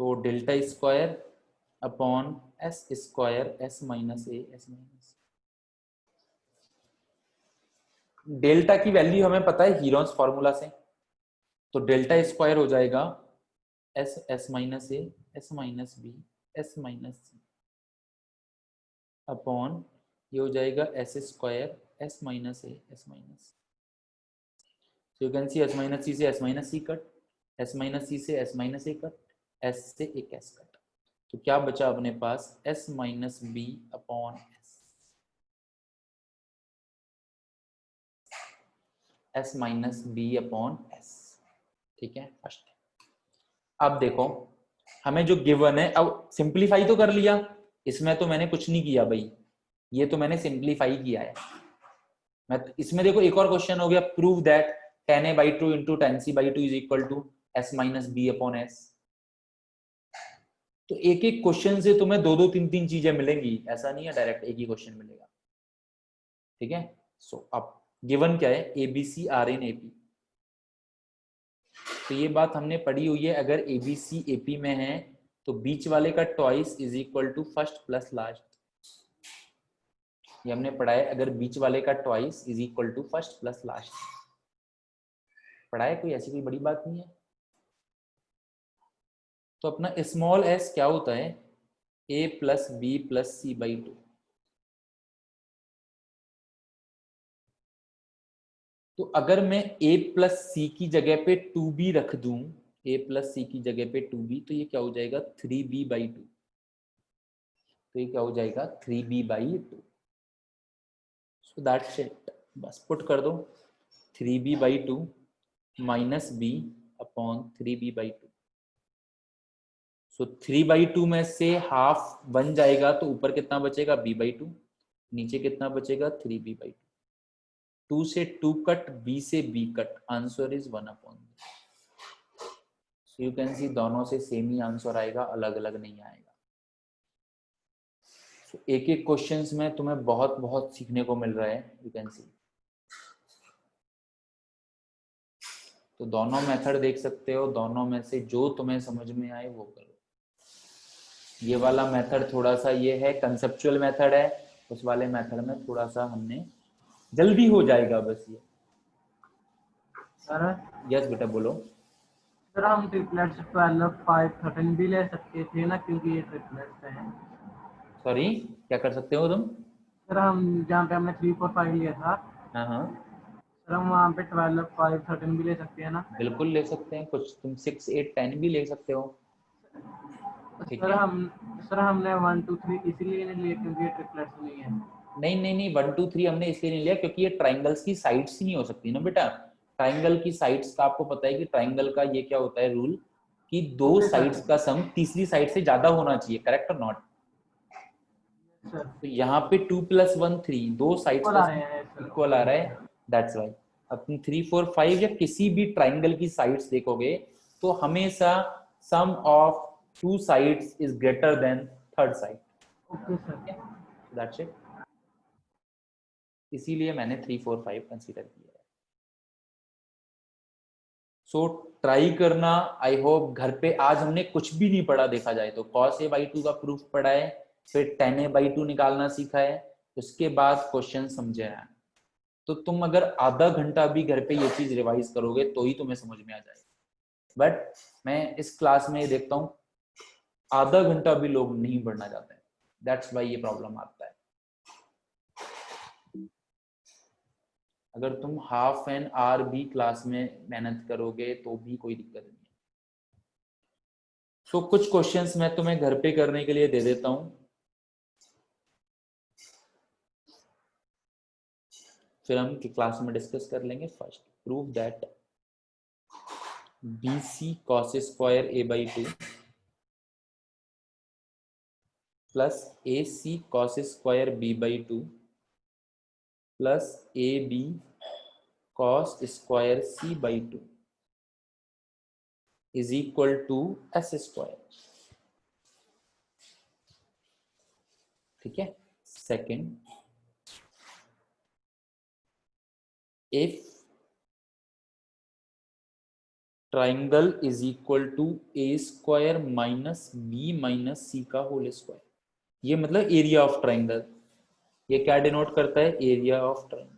so delta square upon s square s minus a, s minus. Delta की value हमें पता है Heron's formula से, तो delta square हो जाएगा s minus a, s minus b, s minus c upon ये हो जाएगा s square s minus a, s minus. So you can C s minus c से s minus c cut, s minus c से s minus a cut, s से एक s cut, तो क्या बचा अपने पास s minus b upon s minus b upon s, ठीक है फर्स्ट। अब देखो हमें जो गिवन है, अब सिंप्लीफाई तो कर लिया, इसमें तो मैंने कुछ नहीं किया भाई, ये तो मैंने सिंप्लीफाई किया है। मैं इसमें देखो एक और क्वेश्चन हो गया, prove that tan a/2 into tan c/2 is equal to s minus b upon s। तो एक एक क्वेश्चन से तुम्हें दो दो तीन तीन चीजें मिलेंगी, ऐसा नहीं है डायरेक्ट एक ही क्वेश्चन मिलेगा, ठीक है। सो अब गिवन क्या है, ABC आर इन AP, तो ये बात हमने पढ़ी हुई है, अगर ABC AP में है तो बीच वाले का twice is equal to first plus last, ये हमने पढ़ा है, अगर बीच वाले का twice is equal to first plus last, पढ़ा है, कोई ऐसी कोई बड़ी बात नहीं है। तो अपना स्मॉल s क्या होता है, a plus b plus c/2, तो अगर मैं a प्लस c की जगह पे 2b रख दूं, a प्लस c की जगह पे 2b, तो ये क्या हो जाएगा 3b/2, तो ये क्या हो जाएगा 3b/2। सो दैट्स इट, बस पुट कर दो 3b/2 minus b upon 3b/2, सो 3/2 में से हाफ 1 जाएगा तो ऊपर कितना बचेगा b/2, नीचे कितना बचेगा 3b/2। 2 से 2 कट, b से b cut, answer is 1/2। So you can सी दोनों से सेम ही आंसर आएगा, अलग अलग नहीं आएगा। so, एक एक क्वेश्चंस में तुम्हें बहुत बहुत सीखने को मिल रहा है, यू कैन सी। तो दोनों मेथड देख सकते हो, दोनों में से जो तुम्हें समझ में आए वो करो। ये वाला मेथड थोड़ा सा ये है कंसेप्चुअल मेथड है, उस वाले मेथड में थोड़ा सा हमने जल्दी हो जाएगा बस ये। सर यस बेटा बोलो। सर हम ट्रिपलेट्स 12, 5, 13 भी ले सकते थे ना, क्योंकि ये ट्रिपलेट्स हैं। सॉरी, क्या कर सकते हो तुम? सर हम जहाँ पे हमने 3, 4, 5 लिया था, हाँ हाँ सर हम वहाँ पे 12, 5, 13 भी ले सकते हैं ना। बिल्कुल ले सकते हैं, कुछ तुम 6, 8, 10 भी ले सकते हो। ठीक सर है, हमने 1, 2, 3 इसीलिए नहीं लिए क्योंकि ये ट्रिपलेट्स नहीं है। नहीं नहीं नहीं, 1 2 3 हमने इसलिए नहीं लिया क्योंकि ये ट्राइंगल्स की साइड्स ही नहीं हो सकती ना बेटा। ट्राइंगल की साइड्स का आपको पता है कि ट्राइंगल का ये क्या होता है रूल, कि दो ओके सर। साइड्स का सम तीसरी साइड से ज्यादा होना चाहिए, करेक्ट और नॉट? सर तो यहाँ पे 2 + 1 3, दो साइड्स इक्वल का आ रहे हैं सर। इक्वल आ रहा है, दैट्स वाई। अब तुम 3 4 5 या किसी भी ट्राइंगल की साइड्स देखोगे तो हमेशा sum of two sides is greater than third side. Okay sir. That's it, इसीलिए मैंने 3 4 5 कंसीडर किया है। सो ट्राई करना, आई होप। घर पे आज हमने कुछ भी नहीं पढ़ा देखा जाए तो, cos a/2 का प्रूफ पढ़ा है, फिर tan a/2 निकालना सीखा है, उसके बाद क्वेश्चन समझे हैं। तो तुम अगर आधा घंटा भी घर पे ये चीज रिवाइज करोगे तो ही तुम्हें समझ में आ जाएगा। बट मैं इस क्लास में देखता हूँ आधा घंटा भी लोग नहीं पढ़ना चाहते हैं, दैट्स वाई ये प्रॉब्लम आता है। अगर तुम हाफ एन आवर भी क्लास में मेहनत करोगे तो भी कोई दिक्कत नहीं है। सो कुछ क्वेश्चंस मैं तुम्हें घर पे करने के लिए दे देता हूं, फिर हम क्लास में डिस्कस कर लेंगे। First, prove that BC cos square a/2 plus AC cos square b/2 plus AB cos square c/2 is equal to S square. ठीक है। Second, if triangle is equal to A square minus B minus C का whole square, ये मतलब area of triangle. ये क्या denote करता है? Area of triangle.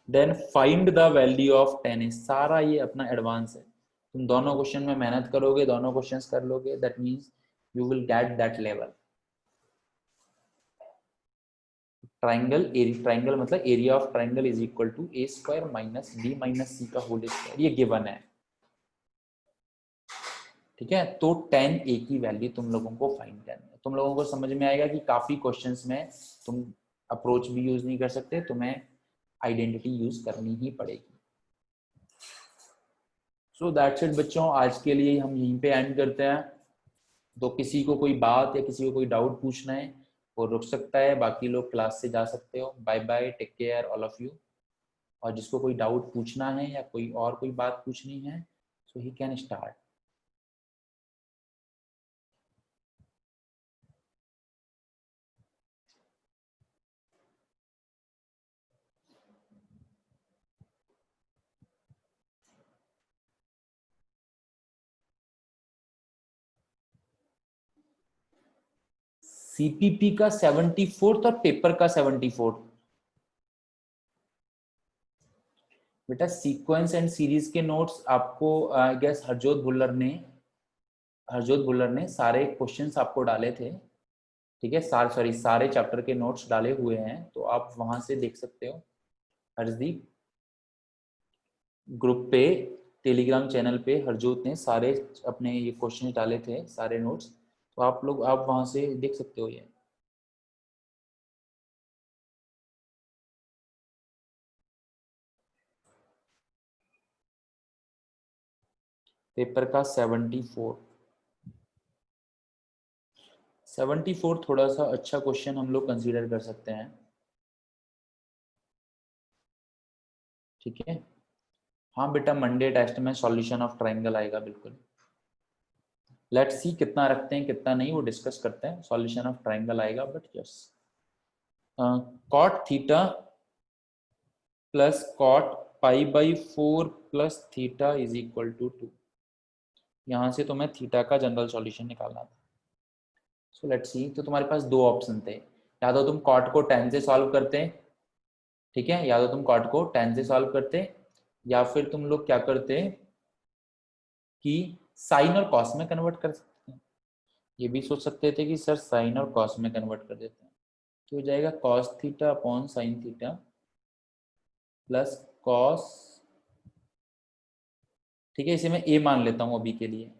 Then find the value of tan A। सारा ये अपना एडवांस है, तुम दोनों क्वेश्चन में मेहनत करोगे, दोनों क्वेश्चंस कर लोगे, that means you will get that level. Triangle मतलब area of triangle is equal to A square minus B minus C का होल स्क्वायर, ये गिवन है। ठीक है, तो tan A की वैल्यू तुम लोगों को फाइंड करनी है। तुम लोगों को समझ में आएगा कि काफी क्वेश्चंस में तुम अप्रोच भी यूज नहीं कर सकते, तुम्हें आइडेंटिटी यूज करनी ही पड़ेगी। सो दैट्स इट बच्चों, आज के लिए हम यहीं पे एंड करते हैं। तो किसी को कोई बात या किसी को कोई डाउट पूछना है वो रुक सकता है, बाकी लोग क्लास से जा सकते हो। Bye bye, take care all of you. और जिसको कोई डाउट पूछना है या कोई और कोई बात पूछनी है, सो ही कैन स्टार्ट। सीपीपी का 74 और पेपर का 74। बेटा सीक्वेंस एंड सीरीज के नोट्स आपको आई गेस हरजोत भुल्लर ने सारे क्वेश्चंस आपको डाले थे। ठीक है, सारे चैप्टर के नोट्स डाले हुए हैं, तो आप वहां से देख सकते हो। हर्षदीप, ग्रुप पे टेलीग्राम चैनल पे हरजोत ने सारे अपने ये क्वेश्चन डाले थे, सारे नोट्स, तो आप वहां से देख सकते हो ये। पेपर का 74 थोड़ा सा अच्छा क्वेश्चन हम लोग कंसीडर कर सकते हैं, ठीक है। हाँ बेटा, मंडे टेस्ट में सॉल्यूशन ऑफ ट्रायंगल आएगा बिल्कुल। लेट्स सी कितना रखते हैं कितना नहीं, वो डिस्कस करते हैं। सॉल्यूशन ऑफ ट्रायंगल आएगा, but yes, cot theta plus cot pi by 4 plus theta is equal to 2। यहाँ से तुम्हें थीटा का जनरल सॉल्यूशन निकालना था। सो लेट्स सी, तो तुम्हारे पास दो ऑप्शन थे, या तो तुम कॉट को tan से सॉल्व करते, ठीक है, या तो तुम कॉट को tan से सॉल्व करते, या फिर तुम लोग क्या करते कि साइन और कॉस में कन्वर्ट कर सकते हैं। ये भी सोच सकते थे कि सर साइन और कॉस में कन्वर्ट कर देते हैं, तो हो जाएगा cos theta upon sine theta plus cos, ठीक है, इसे मैं ए मान लेता हूँ अभी के लिए,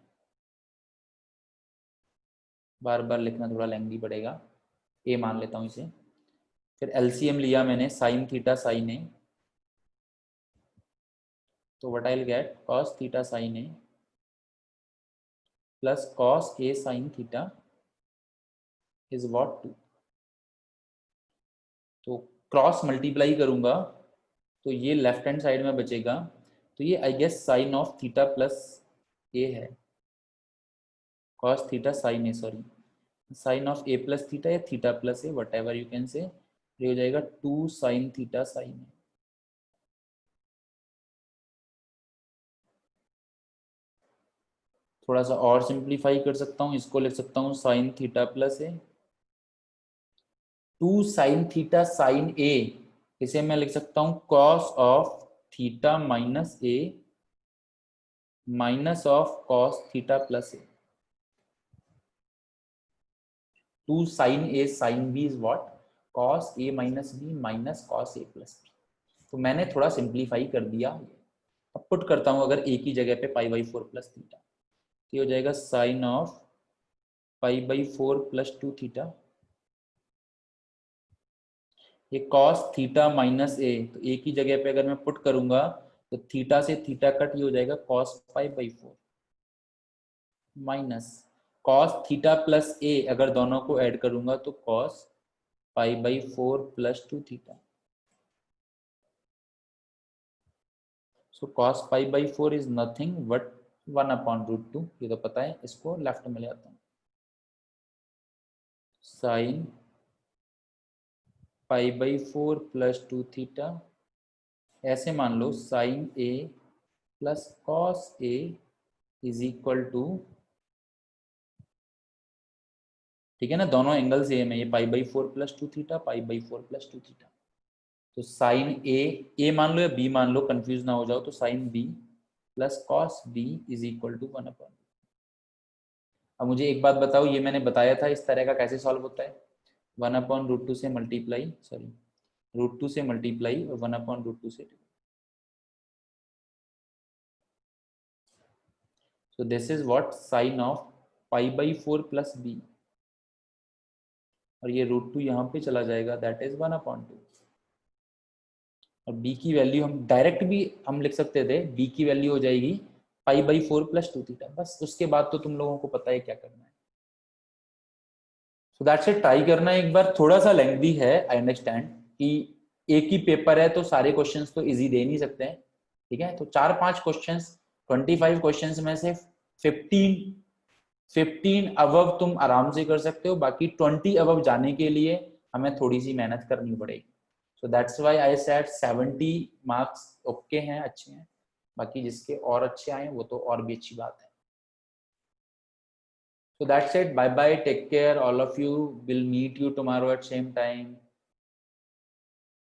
बार बार लिखना थोड़ा लेंथी पड़ेगा, ए मान लेता हूँ इसे। फिर एलसीएम लिया मैंने, साइन थीटा साइन ए, तो what I will get, cos theta sine A plus cos A sine theta is what 2। तो क्रॉस मल्टीप्लाई करूंगा तो ये लेफ्ट हैंड साइड में बचेगा, तो ये I guess sine of theta plus A है, cos theta sine A, sorry, sine of A plus theta या theta plus A, whatever you can say, ये हो जाएगा 2 साइन थीटा साइन ए। थोड़ा सा और सिंप्लीफाई कर सकता हूँ, इसको लिख सकता हूँ sine theta plus A, 2 sine theta sine A, इसे मैं लिख सकता हूँ cos of theta minus A minus of cos theta plus A. 2 sine A sine B is what, cos A minus B minus cos A plus B. तो मैंने थोड़ा simplify कर दिया। अब पुट करता हूँ अगर ए की जगह पे पाई बाई 4 प्लस थीटा, तो ये हो जाएगा sine of pi by 4 plus 2 theta, ये कॉस थीटा माइनस ए, तो ए की जगह पे अगर मैं पुट करूंगा तो थीटा से थीटा कट, ये हो जाएगा cos pi by 4 minus cos theta plus A, अगर दोनों को ऐड करूंगा तो cos pi by 4 plus 2 theta. So cos pi by 4 is nothing but 1 upon root 2, ये तो पता है, इसको लेफ्ट में ले आता हूँ, sine pi by 4 plus 2 theta, ऐसे मान लो sine A plus cos A is equal to, ठीक है ना, दोनों एंगल सेम है, ये pi by 4 plus 2 theta, pi by 4 plus 2 theta, तो साइन ए मान लो या बी मान लो, कंफ्यूज ना हो जाओ, तो sine B plus cos B is equal to 1 upon. अब मुझे एक बात बताओ, ये मैंने बताया था इस तरह का कैसे सॉल्व होता है, 1 अपॉन रूट 2 से मल्टीप्लाई, सॉरी रूट 2 से मल्टीप्लाई और 1 अपॉन रूट 2 से, so this is what sin of pi by 4 plus b, और ये रूट 2 यहाँ पे चला जाएगा, दैट इज 1 अपॉन 2, और b की वैल्यू हम डायरेक्ट भी हम लिख सकते थे, b की वैल्यू हो जाएगी पाई बाई 4 प्लस 2 थीटा, बस उसके बाद तो तुम लोगों को पता है क्या करना है। सो दैट्स इट, ट्राई करना एक बार, थोड़ा सा लेंथी है, आई अंडरस्टैंड कि एक ही पेपर है तो सारे क्वेश्चंस तो इजी दे नहीं सकते हैं, ठीक है, तो 4-5 क्वेश्चंस 25 क्वेश्चंस में से 15 अबव तुम आराम से कर सकते हो, बाकी 20 अबव जाने के लिए हमें थोड़ी सी मेहनत करनी पड़ेगी। So that's why I said 70 marks okay हैं, अच्छे हैं, बाकी जिसके और अच्छे आए वो तो और भी अच्छी बात है। So that's it, bye bye, take care all of you, will meet you tomorrow at same time.